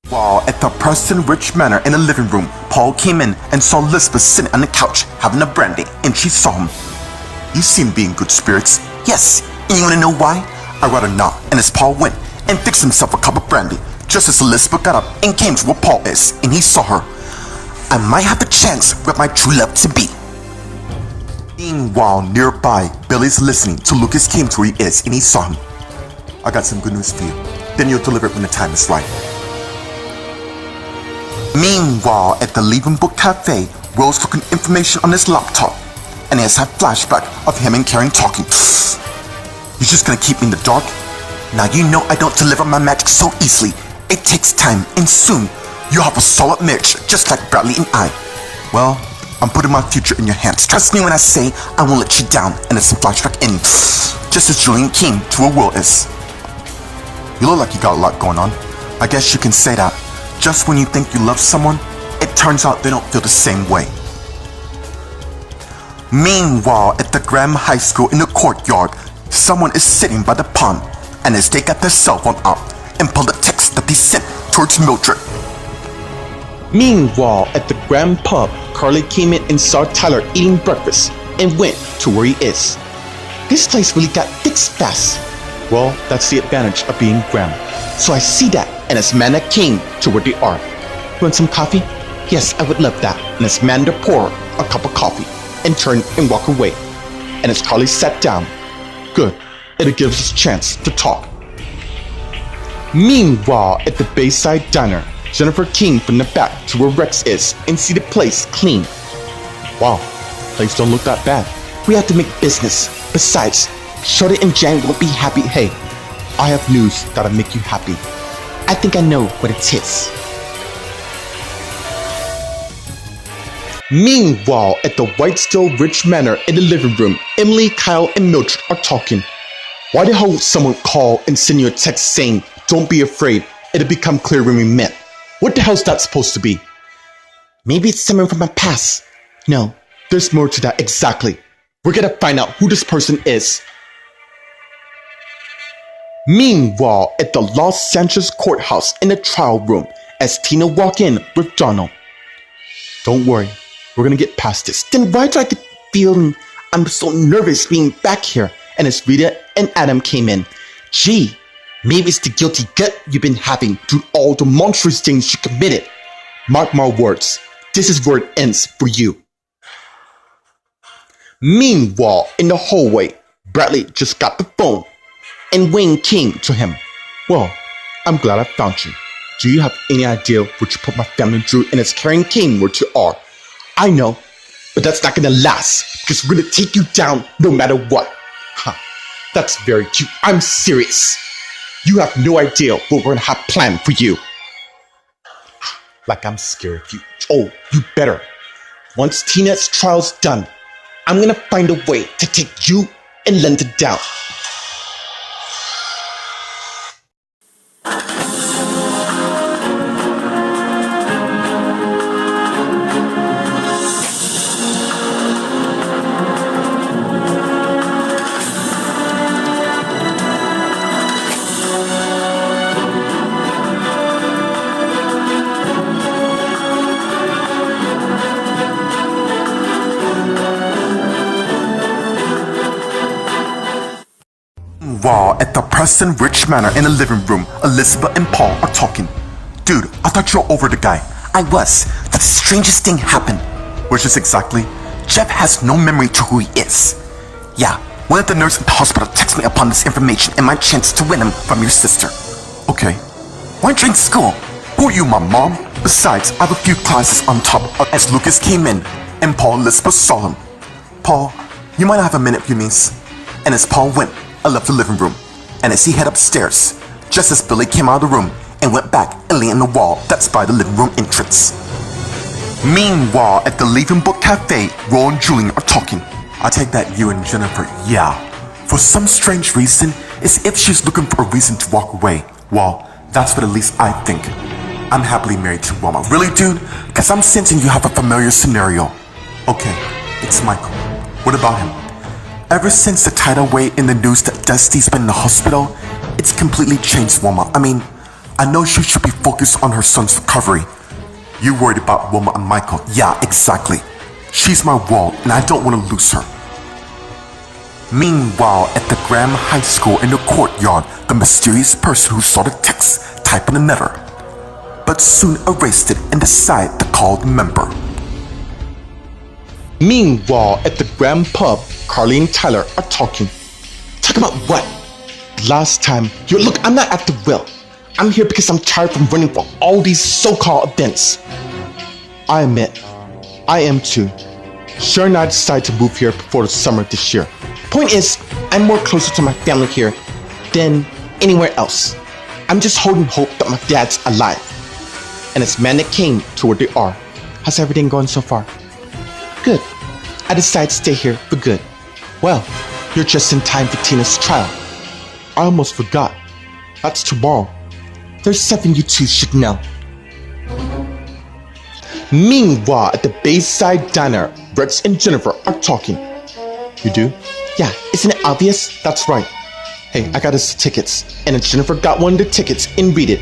While at the Preston Rich Manor in the living room, Paul came in and saw Elizabeth sitting on the couch having a brandy, and she saw him. "You seem to be in good spirits." "Yes, and you wanna know why?" "I'd rather not." And as Paul went and fixed himself a cup of brandy, just as Elizabeth got up and came to where Paul is, and he saw her. "I might have the chance with my true love to be." Meanwhile, nearby, Billy's listening to Lucas came to where he is, and he saw him. "I got some good news for you. Then you'll deliver it when the time is right." Meanwhile, at the Leaving Book Cafe, Will's looking information on his laptop, and he has a flashback of him and Karen talking. "You're just gonna keep me in the dark? Now you know I don't deliver my magic so easily. It takes time, and soon you'll have a solid marriage, just like Bradley and I." "Well, I'm putting my future in your hands. Trust me when I say I won't let you down." And it's a flashback in, just as Julian came to where Will is. "You look like you got a lot going on. I guess you can say that. Just when you think you love someone, it turns out they don't feel the same way." Meanwhile, at the Graham High School in the courtyard, someone is sitting by the pond, and as they got their cell phone out and pulled a text that they sent towards Mildred. Meanwhile, at the Grand Pub, Carly came in and saw Tyler eating breakfast and went to where he is. "This place really got fixed fast." "Well, that's the advantage of being Graham." "So I see that." And as Amanda came to where they are, "Want some coffee?" "Yes, I would love that." And as Amanda poured a cup of coffee and turned and walked away. And as Carly sat down, "Good, it gives us a chance to talk." Meanwhile, at the Bayside Diner, Jennifer came from the back to where Rex is and see the place clean. "Wow, place don't look that bad." "We have to make business. Besides, Charlotte and Jan won't be happy." "Hey, I have news that'll make you happy." "I think I know what it is." Meanwhile, at the Whitestone Rich Manor in the living room, Emily, Kyle, and Mildred are talking. "Why the hell would someone call and send you a text saying, 'Don't be afraid, it'll become clear when we met'? What the hell's that supposed to be?" "Maybe it's someone from my past." "No, there's more to that exactly. We're gonna find out who this person is." Meanwhile, at the Los Sanchez courthouse in the trial room, as Tina walked in with Donald. "Don't worry, we're gonna get past this." "Then why do I get feeling I'm so nervous being back here?" And as Rita and Adam came in, "Gee, maybe it's the guilty gut you've been having through all the monstrous things you committed. Mark my words, this is where it ends for you." Meanwhile, in the hallway, Bradley just got the phone, and Wayne came to him. "Well, I'm glad I found you. Do you have any idea what you put my family through?" And as Karen came where you are, "I know, but that's not gonna last, because we're gonna take you down no matter what." "Huh, that's very cute. I'm serious. You have no idea what we're gonna have planned for you." "Like I'm scared of you." "Oh, you better. Once Tina's trial's done, I'm gonna find a way to take you and Linda down." While at the Preston Rich Manor in the living room, Elizabeth and Paul are talking. "Dude, I thought you were over the guy." "I was. The strangest thing happened." "Which is exactly?" "Jeff has no memory to who he is." "Yeah, one of the nurses at the hospital texted me upon this information and my chance to win him from your sister." "Okay. Why aren't you in school?" "Who are you, my mom?" "Besides, I have a few classes on top of." As Lucas came in and Paul and Elizabeth saw him. "Paul, you might have a minute for your niece." And as Paul went, I left the living room, and as he head upstairs, just as Billy came out of the room and went back and lay on the wall that's by the living room entrance. Meanwhile, at the Leaving Book Cafe, Ro and Julian are talking. "I take that you and Jennifer, yeah. For some strange reason, it's if she's looking for a reason to walk away. Well, that's what at least I think. I'm happily married to Wilma." "Really, dude? Because I'm sensing you have a familiar scenario." "Okay, it's Michael. What about him?" "Ever since the tidal wave in the news that Dusty's been in the hospital, it's completely changed Wilma. I mean, I know she should be focused on her son's recovery. You worried about Wilma and Michael. Yeah, exactly. She's my world and I don't want to lose her. Meanwhile, at the Graham High School in the courtyard, the mysterious person who saw the text typed in a letter, but soon erased it and decided to call the member. Meanwhile, at the Graham pub, Carly and Tyler are talking. Talk about what? Last time, look, I'm not at the well. I'm here because I'm tired from running for all these so-called events. I admit, I am too. Sharon and I decided to move here before the summer this year. Point is, I'm more closer to my family here than anywhere else. I'm just holding hope that my dad's alive. And it's man that came to where they are. How's everything going so far? Good. I decided to stay here for good. Well, you're just in time for Tina's trial. I almost forgot. That's tomorrow. There's something you two should know. Meanwhile, at the Bayside Diner, Rex and Jennifer are talking. You do? Yeah, isn't it obvious? That's right. Hey, I got us tickets, and then Jennifer got one of the tickets and read it.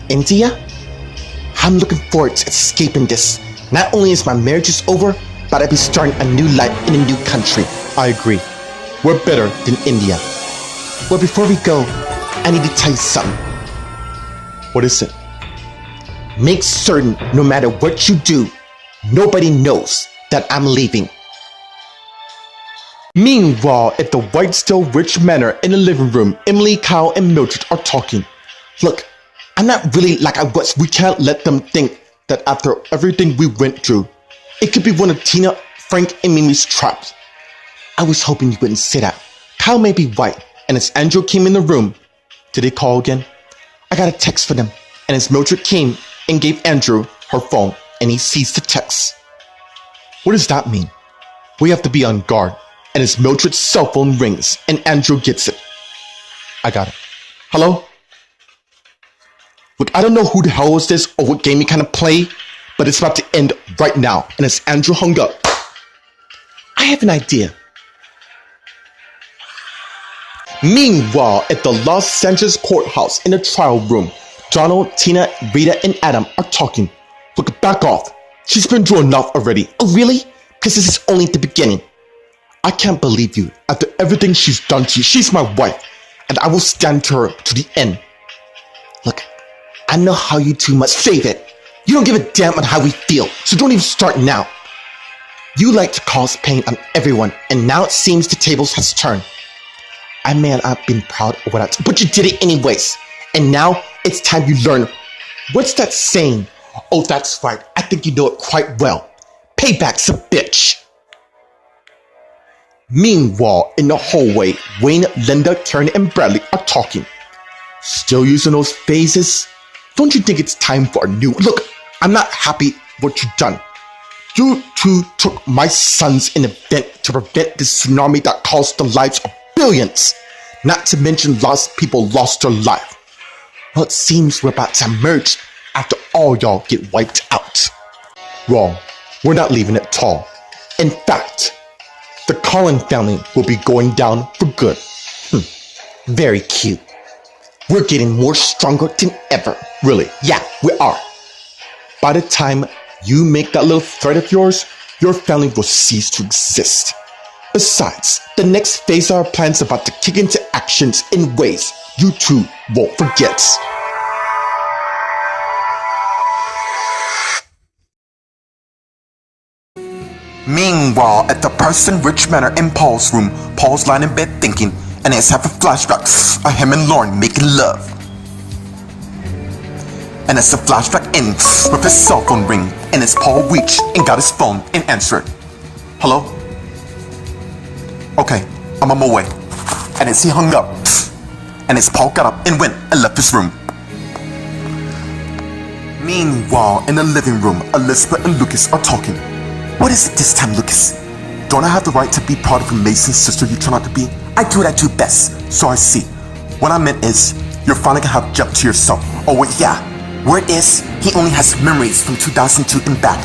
India? I'm looking forward to escaping this. Not only is my marriage is over, but I'll be starting a new life in a new country. I agree. We're better than India. Well, before we go, I need to tell you something. What is it? Make certain, no matter what you do, nobody knows that I'm leaving. Meanwhile, at the Whitestone Rich Manor in the living room, Emily, Kyle, and Mildred are talking. Look, I'm not really like I was. We can't let them think that after everything we went through, it could be one of Tina, Frank, and Mimi's traps. I was hoping you wouldn't say that. Kyle may be white, and as Andrew came in the room, did they call again? I got a text for them, and as Mildred came and gave Andrew her phone, and he sees the text. What does that mean? We have to be on guard, and as Mildred's cell phone rings, and Andrew gets it. I got it. Hello? Look, I don't know who the hell was this or what game you kind of play, but it's about to end right now, and as Andrew hung up, I have an idea. Meanwhile, at the Los Angeles courthouse in the trial room, Donald, Tina, Rita, and Adam are talking. Look, back off. She's been through enough already. Oh, really? Because this is only the beginning. I can't believe you. After everything she's done to you, she's my wife, and I will stand to her to the end. Look, I know how you two must save it. You don't give a damn on how we feel, so don't even start now. You like to cause pain on everyone, and now it seems the tables has turned. I may not have been proud of what I did, but you did it anyways. And now it's time you learn. What's that saying? Oh, that's right. I think you know it quite well. Payback's a bitch. Meanwhile, in the hallway, Wayne, Linda, Karen, and Bradley are talking. Still using those phases? Don't you think it's time for a new... Look, I'm not happy what you've done. You two took my sons in an event to prevent this tsunami that caused the lives of billions. Not to mention people lost their life. Well, it seems we're about to emerge after all y'all get wiped out. Wrong. We're not leaving it tall. In fact, the Collin family will be going down for good. Very cute. We're getting more stronger than ever. Really, yeah, we are. By the time you make that little threat of yours, your family will cease to exist. Besides, the next phase of our plan is about to kick into actions in ways you two won't forget. Meanwhile, at the Preston Rich Manor in Paul's room, Paul's lying in bed thinking, and is having flashbacks of him and Lauren making love. And as the flashback ends with his cell phone ring, and as Paul reached and got his phone and answered. Hello? Okay, I'm on my way. And as he hung up, and as Paul got up and went and left his room. Meanwhile, in the living room, Elizabeth and Lucas are talking. What is it this time, Lucas? Don't I have the right to be part of the Mason sister you turn out to be? I do what I do best, so I see. What I meant is, you're finally gonna have Jeff to yourself. Oh wait, yeah. Word is, he only has memories from 2002 and back,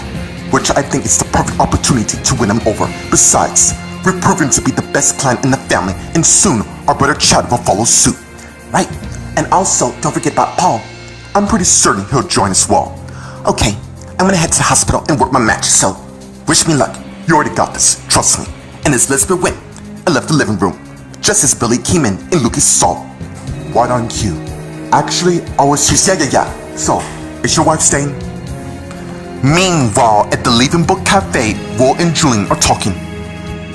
which I think is the perfect opportunity to win him over. Besides, we're proven to be the best clan in the family, and soon our brother Chad will follow suit. Right? And also, don't forget about Paul. I'm pretty certain he'll join as well. Okay, I'm gonna head to the hospital and work my match, so wish me luck. You already got this, trust me. And as Elizabeth went, I left the living room, just as Billy came in and Lucas saw. Right on cue. Actually, I was just, yeah. So, is your wife staying? Meanwhile, at the Leaving Book Cafe, Will and Julian are talking.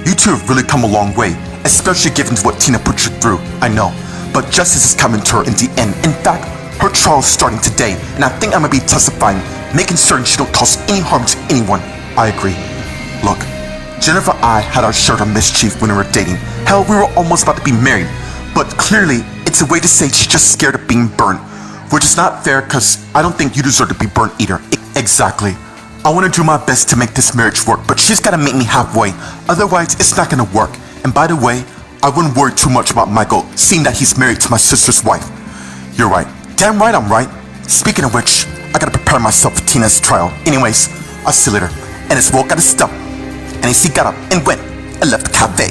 You two have really come a long way, especially given what Tina put you through, I know. But justice is coming to her in the end. In fact, her trial is starting today, and I think I'm gonna be testifying, making certain she don't cause any harm to anyone. I agree. Look, Jennifer and I had our share of mischief when we were dating. Hell, we were almost about to be married. But clearly, it's a way to say she's just scared of being burned. Which is not fair, because I don't think you deserve to be burnt either. Exactly. I want to do my best to make this marriage work, but she's got to make me halfway. Otherwise, it's not going to work. And by the way, I wouldn't worry too much about Michael, seeing that he's married to my sister's wife. You're right. Damn right I'm right. Speaking of which, I got to prepare myself for Tina's trial. Anyways, I'll see you later. And as Will got his stuff, and as he got up and went and left the cafe.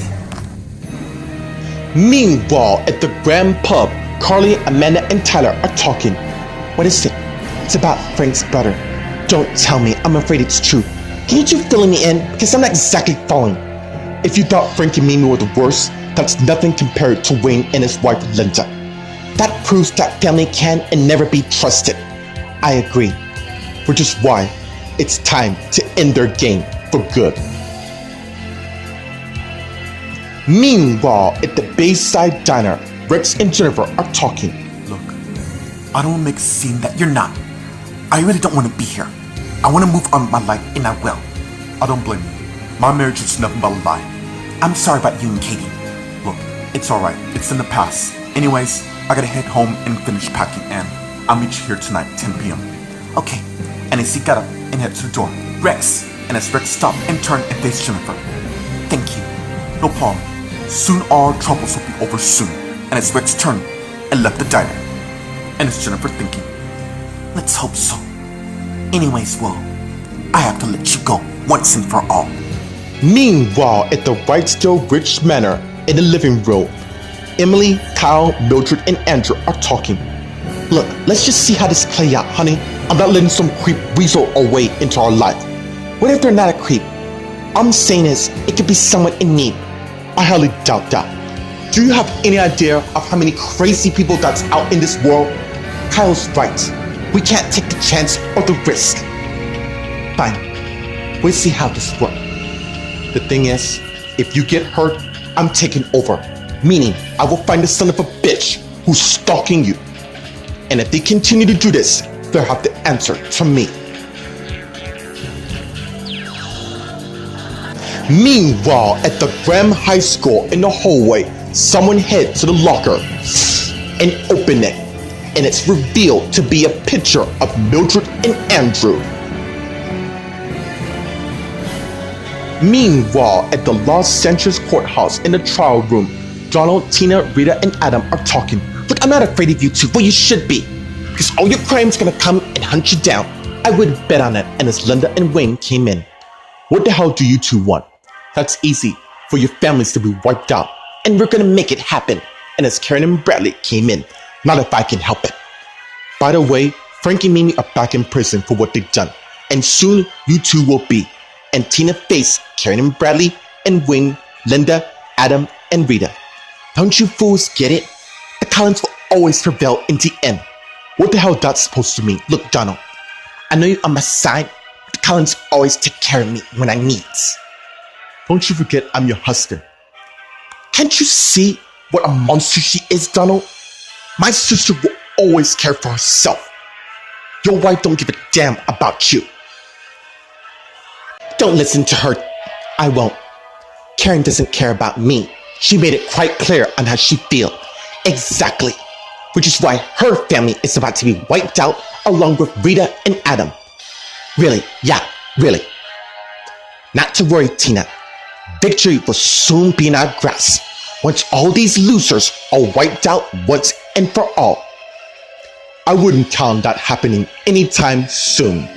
Meanwhile, at the Grand Pub, Carly, Amanda, and Tyler are talking. What is it? It's about Frank's brother. Don't tell me. I'm afraid it's true. Can you two fill me in? Because I'm not exactly following. If you thought Frank and Mimi were the worst, that's nothing compared to Wayne and his wife Linda. That proves that family can and never be trusted. I agree. Which is why it's time to end their game for good. Meanwhile, at the Bayside Diner, Rex and Jennifer are talking. Look, I don't want to make a scene that you're not. I really don't want to be here. I want to move on with my life, and I will. I don't blame you. My marriage is nothing but a lie. I'm sorry about you and Katie. Look, it's alright. It's in the past. Anyways, I gotta head home and finish packing, and I'll meet you here tonight, 10 p.m. Okay. And as he got up and headed to the door, Rex, and as Rex stopped and turned and faced Jennifer. Thank you. No problem. Soon all our troubles will be over soon. And as Rex turned and left the diner. And as Jennifer thinking, let's hope so. Anyways, well, I have to let you go once and for all. Meanwhile, at the Whitesdale Ridge Manor, in the living room, Emily, Kyle, Mildred, and Andrew are talking. Look, let's just see how this play out, honey. I'm not letting some creep weasel away into our life. What if they're not a creep? All I'm saying is, it could be someone in need. I highly doubt that. Do you have any idea of how many crazy people that's out in this world? Kyle's right. We can't take the chance or the risk. Fine. We'll see how this works. The thing is, if you get hurt, I'm taking over. Meaning, I will find the son of a bitch who's stalking you. And if they continue to do this, they'll have to answer to me. Meanwhile, at the Graham High School in the hallway, someone heads to the locker and open it. And it's revealed to be a picture of Mildred and Andrew. Meanwhile, at the Los Angeles courthouse in the trial room, Donald, Tina, Rita, and Adam are talking. Look, I'm not afraid of you two. Well, you should be. Because all your crime's gonna come and hunt you down. I would bet on it. And as Linda and Wayne came in, what the hell do you two want? That's easy. For your families to be wiped out. And we're gonna make it happen. And as Karen and Bradley came in, not if I can help it. By the way, Frank and Mimi are back in prison for what they've done. And soon, you two will be. And Tina faced Karen and Bradley, and Wayne, Linda, Adam, and Rita. Don't you fools get it? The Collins will always prevail in the end. What the hell that's supposed to mean? Look, Donald, I know you're on my side, but the Collins always take care of me when I need. Don't you forget I'm your husband. Can't you see what a monster she is, Donald? My sister will always care for herself. Your wife don't give a damn about you. Don't listen to her. I won't. Karen doesn't care about me. She made it quite clear on how she feels. Exactly. Which is why her family is about to be wiped out along with Rita and Adam. Really, yeah, really. Not to worry, Tina. Victory will soon be in our grasp once all these losers are wiped out once and for all. I wouldn't count on that happening anytime soon.